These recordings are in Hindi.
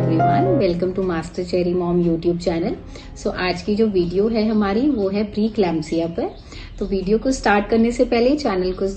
Everyone, welcome to Master Cherry Mom YouTube channel. So आज की जो वीडियो है हमारी वो है प्री क्लैम्सिया पर। तो वीडियो को स्टार्ट करने से पहले चैनल को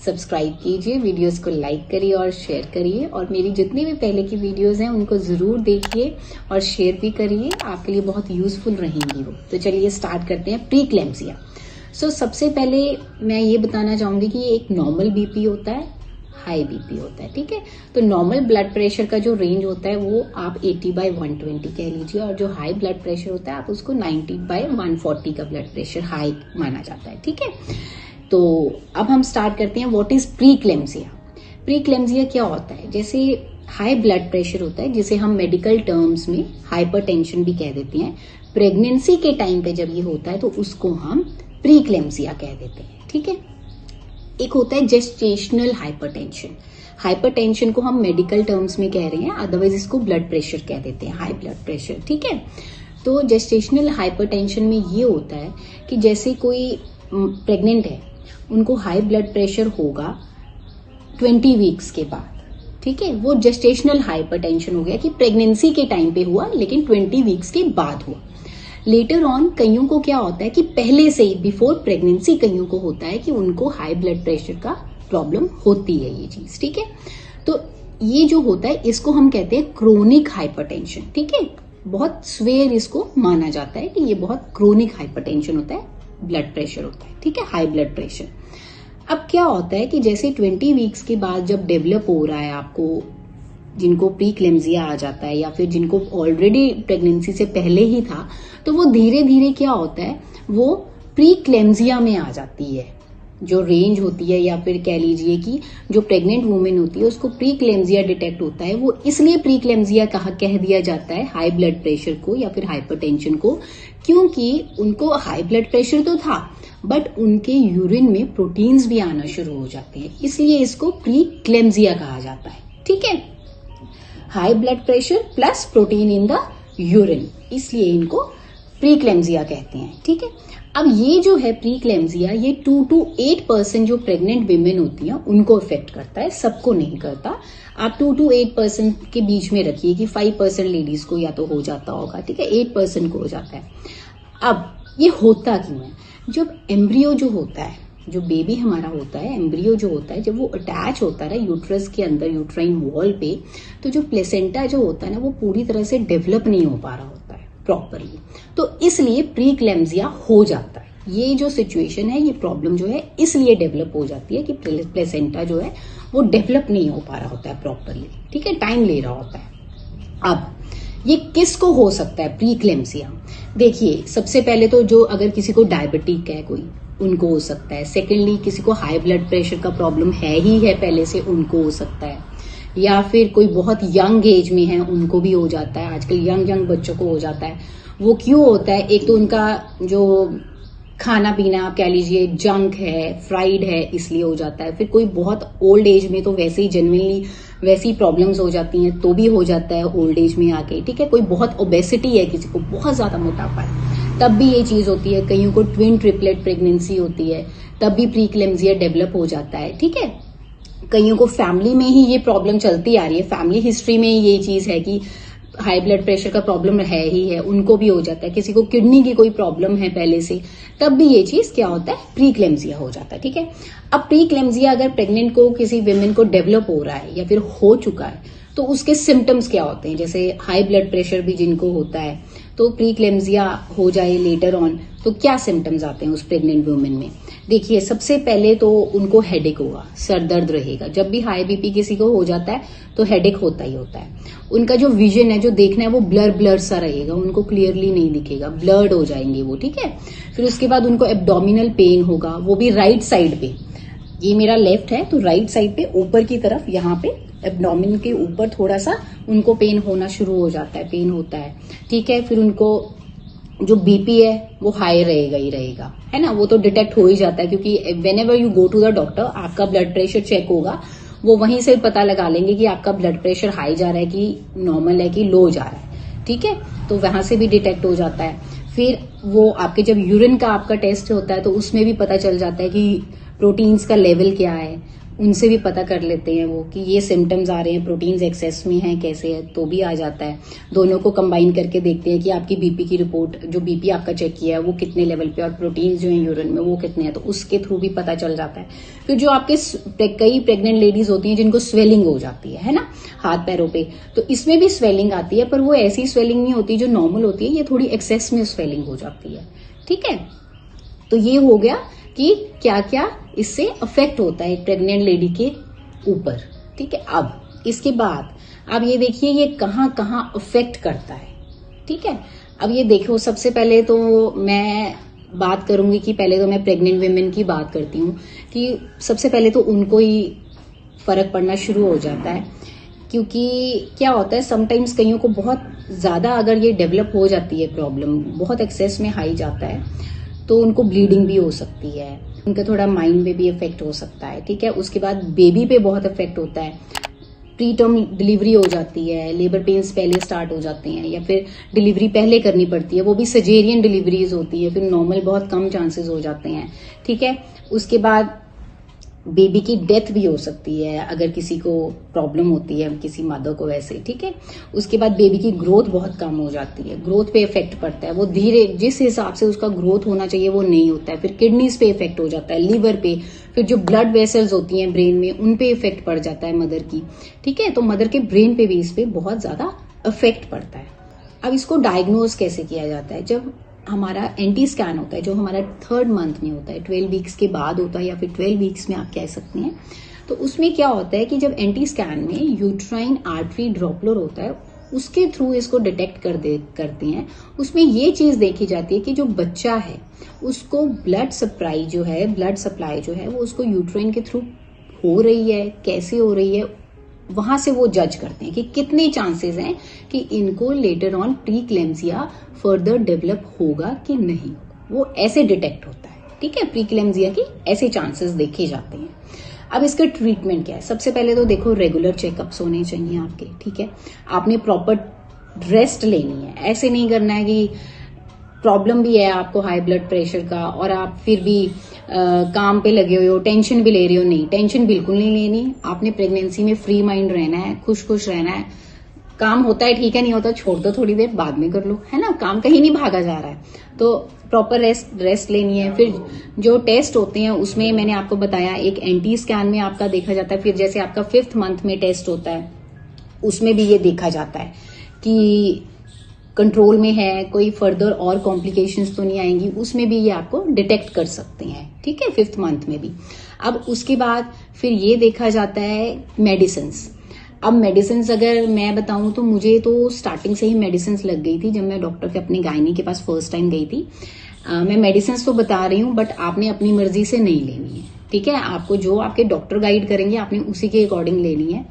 सब्सक्राइब कीजिए, वीडियोस को लाइक करिए और शेयर करिए, और मेरी जितनी भी पहले की वीडियोस हैं उनको जरूर देखिए और शेयर भी करिए, आपके लिए बहुत यूजफुल रहेंगी वो। तो चलिए स्टार्ट करते हैं प्री क्लैम्सिया। सो सबसे पहले मैं ये बताना चाहूंगी कि एक नॉर्मल बीपी होता है, हाई बीपी होता है, ठीक है। तो नॉर्मल ब्लड प्रेशर का जो रेंज होता है वो आप 80/120 कह लीजिए, और जो हाई ब्लड प्रेशर होता है आप उसको 90/140 का ब्लड प्रेशर हाई माना जाता है, ठीक है। तो अब हम स्टार्ट करते हैं व्हाट इज प्री क्लैम्सिया। प्री क्लैम्सिया क्या होता है? जैसे हाई ब्लड प्रेशर होता है, जिसे हम मेडिकल टर्म्स में हाइपरटेंशन भी कह देते हैं। प्रेगनेंसी के टाइम पे जब ये होता है तो उसको हम प्री क्लैम्सिया कह देते हैं, ठीक है। एक होता है जेस्टेशनल हाइपरटेंशन। हाइपरटेंशन को हम मेडिकल टर्म्स में कह रहे हैं, अदरवाइज इसको ब्लड प्रेशर कह देते हैं, हाई ब्लड प्रेशर, ठीक है। तो जेस्टेशनल हाइपरटेंशन में ये होता है कि जैसे कोई प्रेग्नेंट है, उनको हाई ब्लड प्रेशर होगा 20 वीक्स के बाद, ठीक है। वो जेस्टेशनल हाइपरटेंशन हो गया कि प्रेगनेंसी के टाइम पे हुआ लेकिन 20 वीक्स के बाद हुआ। लेटर ऑन कईयों को क्या होता है कि पहले से ही बिफोर प्रेगनेंसी कईयों को होता है कि उनको हाई ब्लड प्रेशर का प्रॉब्लम होती है ये चीज, ठीक है। तो ये जो होता है इसको हम कहते हैं क्रोनिक हाइपरटेंशन, ठीक है। बहुत स्वेयर इसको माना जाता है कि ये बहुत क्रोनिक हाइपरटेंशन होता है, ब्लड प्रेशर होता है, ठीक है, हाई ब्लड प्रेशर। अब क्या होता है कि जैसे 20 वीक्स के बाद जब डेवलप हो रहा है, आपको जिनको प्री क्लैम्सिया आ जाता है या फिर जिनको ऑलरेडी प्रेगनेंसी से पहले ही था, तो वो धीरे धीरे क्या होता है, वो प्री क्लैम्सिया में आ जाती है। जो रेंज होती है या फिर कह लीजिए कि जो प्रेग्नेंट वुमेन होती है उसको प्री क्लैम्सिया डिटेक्ट होता है। वो इसलिए प्री क्लैम्सिया कह दिया जाता है हाई ब्लड प्रेशर को या फिर हाइपरटेंशन को, क्योंकि उनको हाई ब्लड प्रेशर तो था बट उनके यूरिन में प्रोटीन्स भी आना शुरू हो जाते हैं, इसलिए इसको प्री क्लैम्सिया कहा जाता है, ठीक है। High blood pressure plus protein in the urine, इसलिए इनको प्री क्लैम्सिया कहते हैं, ठीक है। अब ये जो है प्री क्लैम्सिया, ये 2 to 8% जो प्रेग्नेंट विमेन होती हैं उनको इफेक्ट करता है, सबको नहीं करता। आप 2 to 8% के बीच में रखिए कि 5% लेडीज को या तो हो जाता होगा, ठीक है, 8% को हो जाता है। अब ये होता क्यों है? जब एम्ब्रियो जो होता है, जो बेबी हमारा होता है, एम्ब्रियो जो होता है, जब वो अटैच होता है यूट्रस के अंदर, यूट्राइन वॉल पे, तो जो प्लेसेंटा जो होता है ना, वो पूरी तरह से डेवलप नहीं हो पा रहा होता है प्रॉपरली, तो इसलिए प्री क्लैम्सिया हो जाता है। ये जो सिचुएशन है, ये प्रॉब्लम जो है इसलिए डेवलप हो जाती है कि प्लेसेंटा जो है वो डेवलप नहीं हो पा रहा होता है प्रॉपरली, ठीक है, टाइम ले रहा होता है। अब ये किसको हो सकता है प्री क्लैम्सिया? देखिए, सबसे पहले तो जो अगर किसी को डायबिटिक है कोई, उनको हो सकता है। सेकेंडली, किसी को हाई ब्लड प्रेशर का प्रॉब्लम है ही है पहले से, उनको हो सकता है। या फिर कोई बहुत यंग एज में है, उनको भी हो जाता है। आजकल यंग बच्चों को हो जाता है। वो क्यों होता है? एक तो उनका जो खाना पीना आप कह लीजिए जंक है, फ्राइड है, इसलिए हो जाता है। फिर कोई बहुत ओल्ड एज में तो वैसे ही जेन्युइनली वैसी प्रॉब्लम्स हो जाती हैं, तो भी हो जाता है ओल्ड एज में आके, ठीक है। कोई बहुत ओबेसिटी है, किसी को बहुत ज्यादा मोटापा है, तब भी ये चीज होती है। कईयों को ट्विन ट्रिपलेट प्रेगनेंसी होती है, तब भी प्री क्लैम्सिया डेवलप हो जाता है, ठीक है। कईयों को फैमिली में ही ये प्रॉब्लम चलती आ रही है, फैमिली हिस्ट्री में ये चीज है कि हाई ब्लड प्रेशर का प्रॉब्लम है ही है, उनको भी हो जाता है। किसी को किडनी की कोई प्रॉब्लम है पहले से, तब भी ये चीज क्या होता है, प्री क्लैम्सिया हो जाता है, ठीक है। अब प्री क्लैम्सिया अगर प्रेग्नेंट को, किसी विमेन को डेवलप हो रहा है या फिर हो चुका है, तो उसके सिम्टम्स क्या होते हैं? जैसे हाई ब्लड प्रेशर भी जिनको होता है, तो प्री क्लैम्सिया हो जाए लेटर ऑन, तो क्या सिम्टम्स आते हैं उस प्रेग्नेंट वुमेन में? देखिए, सबसे पहले तो उनको हेडेक होगा, सर दर्द रहेगा। जब भी हाई बीपी किसी को हो जाता है तो हेडेक होता ही होता है। उनका जो विजन है, जो देखना है, वो ब्लर सा रहेगा, उनको क्लियरली नहीं दिखेगा, ब्लर्ड हो जाएंगे वो, ठीक है। फिर उसके बाद उनको एब्डोमिनल पेन होगा, वो भी राइट साइड पे। ये मेरा लेफ्ट है, तो राइट साइड पे ऊपर की तरफ, यहाँ पे एब्डोमिन के ऊपर थोड़ा सा उनको पेन होना शुरू हो जाता है, पेन होता है, ठीक है। फिर उनको जो बीपी है वो हाई रहेगा ही रहेगा, है ना, वो तो डिटेक्ट हो ही जाता है, क्योंकि whenever you go to the doctor, आपका ब्लड प्रेशर चेक होगा, वो वहीं से पता लगा लेंगे कि आपका ब्लड प्रेशर हाई जा रहा है कि नॉर्मल है कि लो जा रहा है, ठीक है। तो वहां से भी डिटेक्ट हो जाता है। फिर वो आपके जब यूरिन का आपका टेस्ट होता है तो उसमें भी पता चल जाता है कि प्रोटीन्स का लेवल क्या है, उनसे भी पता कर लेते हैं वो कि ये सिम्टम्स आ रहे हैं, प्रोटीन्स एक्सेस में हैं, कैसे है, तो भी आ जाता है। दोनों को कंबाइन करके देखते हैं कि आपकी बीपी की रिपोर्ट, जो बीपी आपका चेक किया है वो कितने लेवल पे, और प्रोटीन्स जो है यूरिन में वो कितने हैं, तो उसके थ्रू भी पता चल जाता है। फिर जो आपके कई प्रेग्नेंट लेडीज होती हैं जिनको स्वेलिंग हो जाती है ना, हाथ पैरों पे, तो इसमें भी स्वेलिंग आती है, पर वो ऐसी स्वेलिंग नहीं होती जो नॉर्मल होती है, ये थोड़ी एक्सेस में स्वेलिंग हो जाती है। ठीक है, तो ये हो गया कि क्या क्या इससे अफेक्ट होता है प्रेग्नेंट लेडी के ऊपर। ठीक है, अब इसके बाद अब ये देखिए ये कहाँ कहाँ अफेक्ट करता है। ठीक है, अब ये देखो, सबसे पहले तो मैं बात करूंगी कि पहले तो मैं प्रेग्नेंट विमेन की बात करती हूँ कि सबसे पहले तो उनको ही फर्क पड़ना शुरू हो जाता है, क्योंकि क्या होता है समटाइम्स कईयों को बहुत ज्यादा अगर ये डेवलप हो जाती है प्रॉब्लम, बहुत एक्सेस में हाई जाता है, तो उनको ब्लीडिंग भी हो सकती है, उनका थोड़ा माइंड में भी इफेक्ट हो सकता है। ठीक है, उसके बाद बेबी पे बहुत इफेक्ट होता है, प्री टर्म डिलीवरी हो जाती है, लेबर पेन्स पहले स्टार्ट हो जाते हैं, या फिर डिलीवरी पहले करनी पड़ती है, वो भी सजेरियन डिलीवरीज होती है, फिर नॉर्मल बहुत कम चांसेस हो जाते हैं। ठीक है, उसके बाद बेबी की डेथ भी हो सकती है अगर किसी को प्रॉब्लम होती है, किसी मदर को वैसे। ठीक है, उसके बाद बेबी की ग्रोथ बहुत कम हो जाती है, ग्रोथ पे इफेक्ट पड़ता है, वो धीरे जिस हिसाब से उसका ग्रोथ होना चाहिए वो नहीं होता है। फिर किडनीज पे इफेक्ट हो जाता है, लिवर पे, फिर जो ब्लड वेसल्स होती हैं ब्रेन में उन पे इफेक्ट पड़ जाता है मदर की। ठीक है, तो मदर के ब्रेन पे भी इस पे बहुत ज्यादा इफेक्ट पड़ता है। अब इसको डायग्नोज कैसे किया जाता है? जब हमारा एंटी स्कैन होता है, जो हमारा 3rd मंथ में होता है, 12 वीक्स के बाद होता है, या फिर 12 वीक्स में आप कह सकते हैं, तो उसमें क्या होता है कि जब एंटी स्कैन में यूट्राइन आर्टरी ड्रॉपलर होता है, उसके थ्रू इसको डिटेक्ट करते हैं। उसमें ये चीज देखी जाती है कि जो बच्चा है उसको ब्लड सप्लाई जो है वो उसको यूट्राइन के थ्रू हो रही है, कैसे हो रही है, वहां से वो जज करते हैं कि कितने चांसेस हैं कि इनको later on pre-eclampsia further develop होगा कि नहीं, वो ऐसे डिटेक्ट होता है। ठीक है, प्रीक्लेम्सिया की ऐसे चांसेस देखे जाते हैं। अब इसका ट्रीटमेंट क्या है? सबसे पहले तो देखो रेगुलर चेकअप्स होने चाहिए आपके। ठीक है, आपने प्रॉपर रेस्ट लेनी है, ऐसे नहीं करना है कि प्रॉब्लम भी है आपको हाई ब्लड प्रेशर का और आप फिर भी काम पे लगे हुए हो, टेंशन भी ले रहे हो। नहीं, टेंशन बिल्कुल नहीं लेनी, आपने प्रेगनेंसी में फ्री माइंड रहना है, खुश रहना है। काम होता है ठीक है, नहीं होता छोड़ दो, थोड़ी देर बाद में कर लो, है ना, काम कहीं नहीं भागा जा रहा है, तो प्रॉपर रेस्ट लेनी है। फिर जो टेस्ट होते हैं उसमें मैंने आपको बताया, एक एंटी स्कैन में आपका देखा जाता है, फिर जैसे आपका 5th मंथ में टेस्ट होता है उसमें भी ये देखा जाता है कि कंट्रोल में है, कोई फर्दर और कॉम्प्लिकेशंस तो नहीं आएंगी, उसमें भी ये आपको डिटेक्ट कर सकते हैं। ठीक है, 5th मंथ में भी। अब उसके बाद फिर ये देखा जाता है मेडिसिन्स। अब मेडिसिन्स अगर मैं बताऊं तो मुझे तो स्टार्टिंग से ही मेडिसिन्स लग गई थी, जब मैं डॉक्टर के अपने गायनी के पास फर्स्ट टाइम गई थी। मैं मेडिसिन्स तो बता रही हूँ, बट आपने अपनी मर्जी से नहीं लेनी है। ठीक है, आपको जो आपके डॉक्टर गाइड करेंगे आपने उसी के अकॉर्डिंग लेनी है।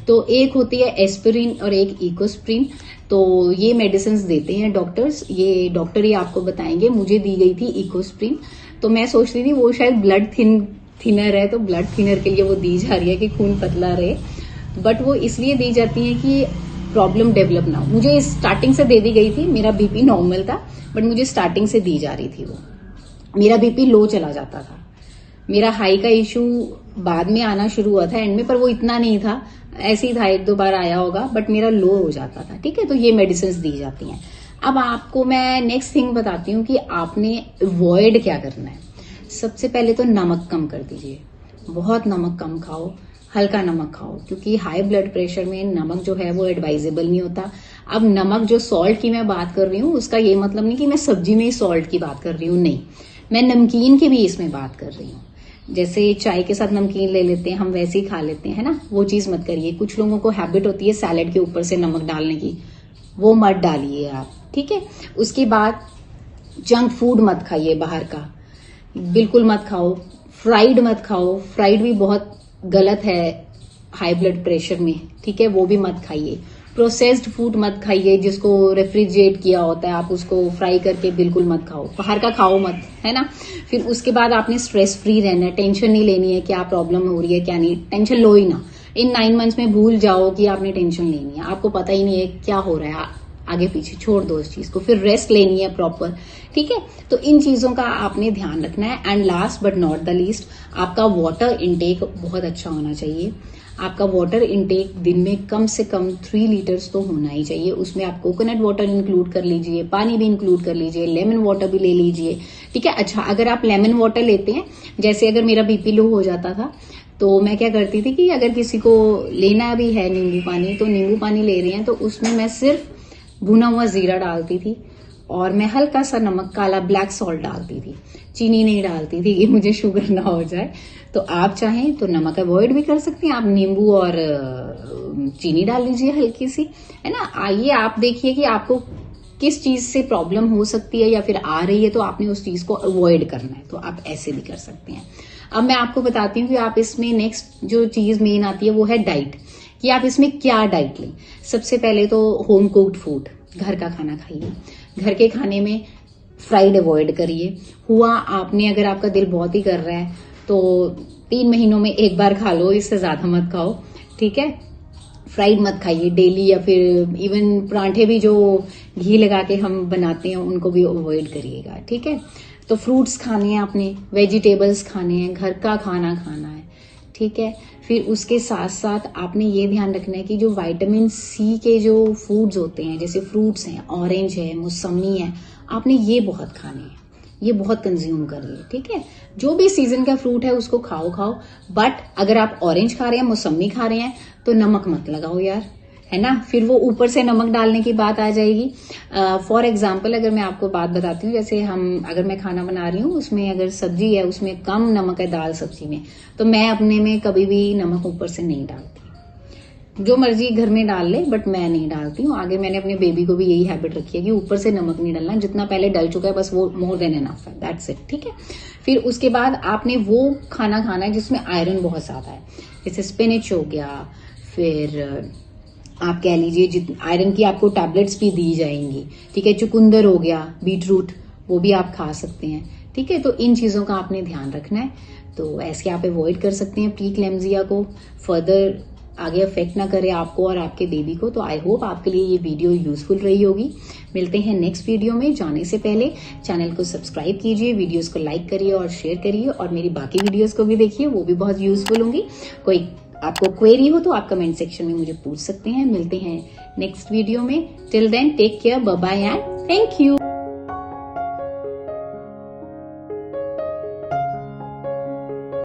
तो एक होती है एस्पिरिन और एक इकोस्प्रिन, तो ये मेडिसिन देते हैं डॉक्टर्स, ये डॉक्टर ही आपको बताएंगे। मुझे दी गई थी इकोस्प्रिन, तो मैं सोच रही थी वो शायद ब्लड थिनर है, तो ब्लड थिनर के लिए वो दी जा रही है कि खून पतला रहे, बट वो इसलिए दी जाती है कि प्रॉब्लम डेवलप ना हो। मुझे स्टार्टिंग से दे दी गई थी, मेरा बीपी नॉर्मल था, बट मुझे स्टार्टिंग से दी जा रही थी वो। मेरा बीपी लो चला जाता था, मेरा हाई का इशू बाद में आना शुरू हुआ था एंड में, पर वो इतना नहीं था, ऐसे ही था, 1-2 बार आया होगा, बट मेरा लो हो जाता था। ठीक है, तो ये मेडिसिन दी जाती हैं। अब आपको मैं नेक्स्ट थिंग बताती हूँ कि आपने अवॉइड क्या करना है। सबसे पहले तो नमक कम कर दीजिए, बहुत नमक कम खाओ, हल्का नमक खाओ, क्योंकि हाई ब्लड प्रेशर में नमक जो है वो एडवाइजेबल नहीं होता। अब नमक जो सॉल्ट की मैं बात कर रही हूँ उसका ये मतलब नहीं कि मैं सब्जी में ही सॉल्ट की बात कर रही हूँ, नहीं, मैं नमकीन की भी इसमें बात कर रही हूँ। जैसे चाय के साथ नमकीन ले लेते हैं हम, वैसे ही खा लेते हैं ना, वो चीज मत करिए। कुछ लोगों को हैबिट होती है सैलेड के ऊपर से नमक डालने की, वो मत डालिए आप। ठीक है, उसके बाद जंक फूड मत खाइए, बाहर का बिल्कुल मत खाओ, फ्राइड मत खाओ, फ्राइड भी बहुत गलत है हाई ब्लड प्रेशर में। ठीक है, वो भी मत खाइए। प्रोसेस्ड फूड मत खाइए, जिसको रेफ्रिजरेट किया होता है, आप उसको फ्राई करके बिल्कुल मत खाओ, बाहर का खाओ मत, है ना। फिर उसके बाद आपने स्ट्रेस फ्री रहना है, टेंशन नहीं लेनी है क्या प्रॉब्लम हो रही है क्या नहीं, टेंशन लो ही ना। इन 9 मंथ्स में भूल जाओ कि आपने टेंशन लेनी है, आपको पता ही नहीं है क्या हो रहा है, आगे पीछे छोड़ दो उस चीज को, फिर रेस्ट लेनी है प्रॉपर, ठीक है। तो इन चीजों का आपने ध्यान रखना है। And last but not the least, आपका वाटर इनटेक बहुत अच्छा होना चाहिए। आपका वाटर इनटेक दिन में कम से कम 3 लीटर्स तो होना ही चाहिए। उसमें आप कोकोनट वाटर इंक्लूड कर लीजिए, पानी भी इंक्लूड कर लीजिए, लेमन वाटर भी ले लीजिए, ठीक है। अच्छा, अगर आप लेमन वाटर लेते हैं, जैसे अगर मेरा बीपी लो हो जाता था तो मैं क्या करती थी कि अगर किसी को लेना भी है नींबू पानी, तो नींबू पानी ले रहे हैं तो उसमें मैं सिर्फ भुना हुआ जीरा डालती थी और मैं हल्का सा नमक, काला ब्लैक सॉल्ट डालती थी, चीनी नहीं डालती थी कि मुझे शुगर ना हो जाए। तो आप चाहें तो नमक अवॉइड भी कर सकती हैं, आप नींबू और चीनी डाल लीजिए हल्की सी, है ना। आइए आप देखिए कि आपको किस चीज से प्रॉब्लम हो सकती है या फिर आ रही है, तो आपने उस चीज को अवॉइड करना है, तो आप ऐसे भी कर सकते हैं। अब मैं आपको बताती हूँ कि आप इसमें नेक्स्ट जो चीज मेन आती है वो है डाइट, कि आप इसमें क्या डाइट लें। सबसे पहले तो होम कुक्ड फूड, घर का खाना खाइए। घर के खाने में फ्राइड अवॉइड करिए। हुआ आपने, अगर आपका दिल बहुत ही कर रहा है तो 3 महीनों में एक बार खा लो, इससे ज्यादा मत खाओ, ठीक है। फ्राइड मत खाइए डेली, या फिर इवन परांठे भी जो घी लगा के हम बनाते हैं उनको भी अवॉइड करिएगा, ठीक है। तो फ्रूट्स खाने हैं आपने, वेजिटेबल्स खाने हैं, घर का खाना खाना है, ठीक है। फिर उसके साथ साथ आपने ये ध्यान रखना है कि जो विटामिन सी के जो फूड्स होते हैं, जैसे फ्रूट्स हैं, ऑरेंज है, मौसमी है, आपने ये बहुत खाने हैं, ये बहुत कंज्यूम करिए, ठीक है। जो भी सीजन का फ्रूट है उसको खाओ, बट अगर आप ऑरेंज खा रहे हैं, मौसमी खा रहे हैं, तो नमक मत लगाओ यार, है ना। फिर वो ऊपर से नमक डालने की बात आ जाएगी। फॉर एग्जाम्पल अगर मैं आपको बात बताती हूँ, जैसे अगर मैं खाना बना रही हूँ, उसमें अगर सब्जी है उसमें कम नमक है दाल सब्जी में, तो मैं अपने में कभी भी नमक ऊपर से नहीं डालती। जो मर्जी घर में डाल ले, बट मैं नहीं डालती हूँ। आगे मैंने अपने बेबी को भी यही हैबिट रखी है कि ऊपर से नमक नहीं डालना, जितना पहले डल चुका है बस वो मोर देन एनफ है, दैट्स इट, ठीक है। फिर उसके बाद आपने वो खाना खाना है जिसमें आयरन बहुत ज्यादा है, जैसे स्पिनच हो गया, फिर आप कह लीजिए आयरन की आपको टैबलेट्स भी दी जाएंगी, ठीक है। चुकंदर हो गया, बीटरूट, वो भी आप खा सकते हैं, ठीक है। तो इन चीजों का आपने ध्यान रखना है। तो ऐसे आप अवॉइड कर सकते हैं प्रीक्लेम्जिया को, फर्दर आगे अफेक्ट ना करे आपको और आपके बेबी को। तो आई होप आपके लिए ये वीडियो यूजफुल रही होगी। मिलते हैं नेक्स्ट वीडियो में। जाने से पहले चैनल को सब्सक्राइब कीजिए, वीडियोस को लाइक करिए और शेयर करिए, और मेरी बाकी वीडियोस को भी देखिए, वो भी बहुत यूजफुल होंगी। कोई आपको क्वेरी हो तो आप कमेंट सेक्शन में मुझे पूछ सकते हैं। मिलते हैं नेक्स्ट वीडियो में। Till then take care, bye bye and thank you.